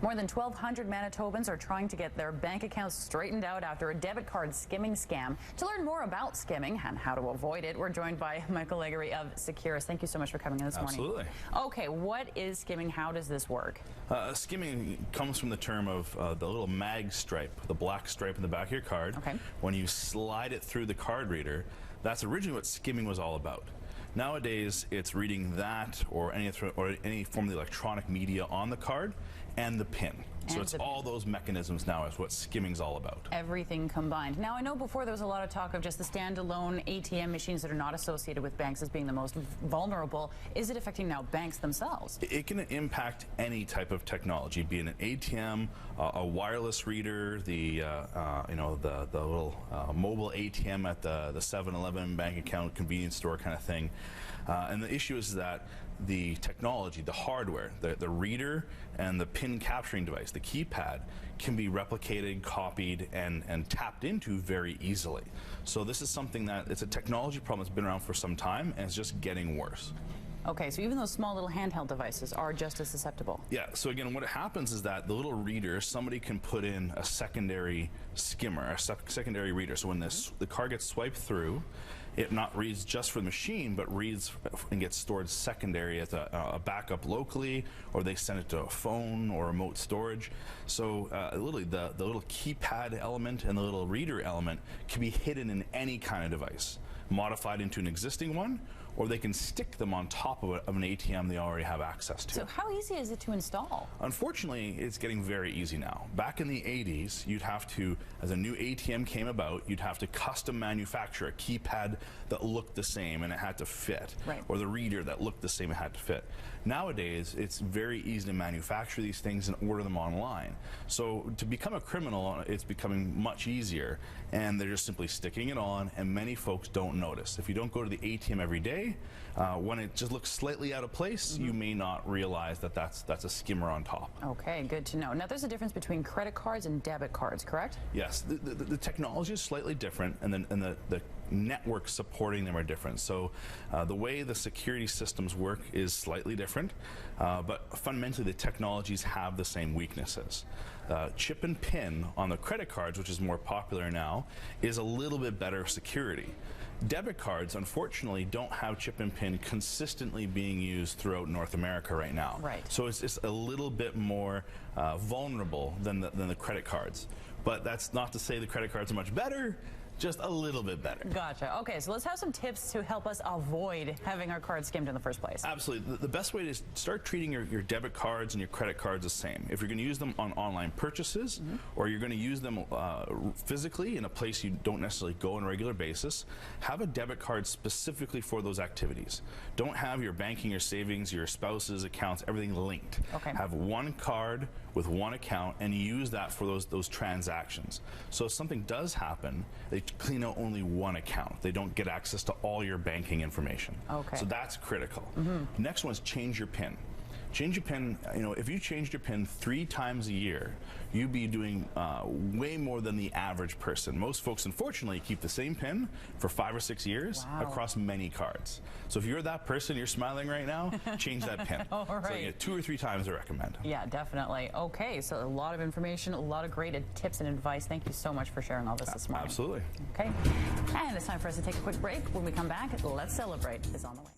More than 1,200 Manitobans are trying to get their bank accounts straightened out after a debit card skimming scam. To learn more about skimming and how to avoid it, we're joined by Michael Legary of Securus. Thank you so much for coming in this morning. Absolutely. Okay, what is skimming? How does this work? Skimming comes from the term of the little mag stripe, the black stripe in the back of your card. Okay. When you slide it through the card reader, that's originally what skimming was all about. Nowadays, it's reading that or any form of the electronic media on the card and the PIN. So it's all those mechanisms now is what skimming's all about. Everything combined. Now, I know before there was a lot of talk of just the standalone ATM machines that are not associated with banks as being the most vulnerable. Is it affecting now banks themselves? It can impact any type of technology, be it an ATM, a wireless reader, the little mobile ATM at the 7-Eleven bank account convenience store kind of thing. And the issue is that the technology, the hardware, the reader and the PIN capturing device, the keypad, can be replicated, copied, and tapped into very easily. So this is something that it's a technology problem that's been around for some time, and it's just getting worse. Okay, so even those small little handheld devices are just as susceptible. Yeah, so again, what happens is that the little reader, somebody can put in a secondary skimmer, a secondary reader. So when the card gets swiped through, it not reads just for the machine, but reads and gets stored secondary as a backup locally, or they send it to a phone or remote storage. So literally the little keypad element and the little reader element can be hidden in any kind of device, modified into an existing one, or they can stick them on top of an ATM they already have access to. So how easy is it to install? Unfortunately, it's getting very easy now. Back in the 80s, you'd have to, as a new ATM came about, you'd have to custom manufacture a keypad that looked the same and it had to fit, right, or the reader that looked the same and had to fit. Nowadays, it's very easy to manufacture these things and order them online. So to become a criminal, it's becoming much easier, and they're just simply sticking it on, and many folks don't notice. If you don't go to the ATM every day, when it just looks slightly out of place, you may not realize that that's a skimmer on top. Okay, good to know. Now, there's a difference between credit cards and debit cards, correct? Yes, the technology is slightly different, and the networks supporting them are different. So the way the security systems work is slightly different, but fundamentally the technologies have the same weaknesses. Chip and PIN on the credit cards, which is more popular now, is a little bit better security. Debit cards, unfortunately, don't have chip and PIN consistently being used throughout North America right now. Right. So it's a little bit more vulnerable than the credit cards. But that's not to say the credit cards are much better, just a little bit better. Gotcha. Okay, so let's have some tips to help us avoid having our cards skimmed in the first place. Absolutely. The best way is start treating your debit cards and your credit cards the same. If you're going to use them on online purchases, or you're going to use them physically in a place you don't necessarily go on a regular basis, have a debit card specifically for those activities. Don't have your banking, your savings, your spouse's accounts, everything linked. Okay. Have one card with one account and use that for those transactions. So if something does happen, they clean out only one account. They don't get access to all your banking information. Okay. So that's critical. Next one is change your PIN. Change your PIN, if you changed your PIN 3 times a year, you'd be doing way more than the average person. Most folks, unfortunately, keep the same PIN for 5 or 6 years across many cards. So if you're that person, you're smiling right now, change that PIN. All right. So yeah, 2 or 3 times I recommend. Yeah, definitely. Okay, so a lot of information, a lot of great tips and advice. Thank you so much for sharing all this morning. Absolutely. Okay, and it's time for us to take a quick break. When we come back, Let's Celebrate is on the way.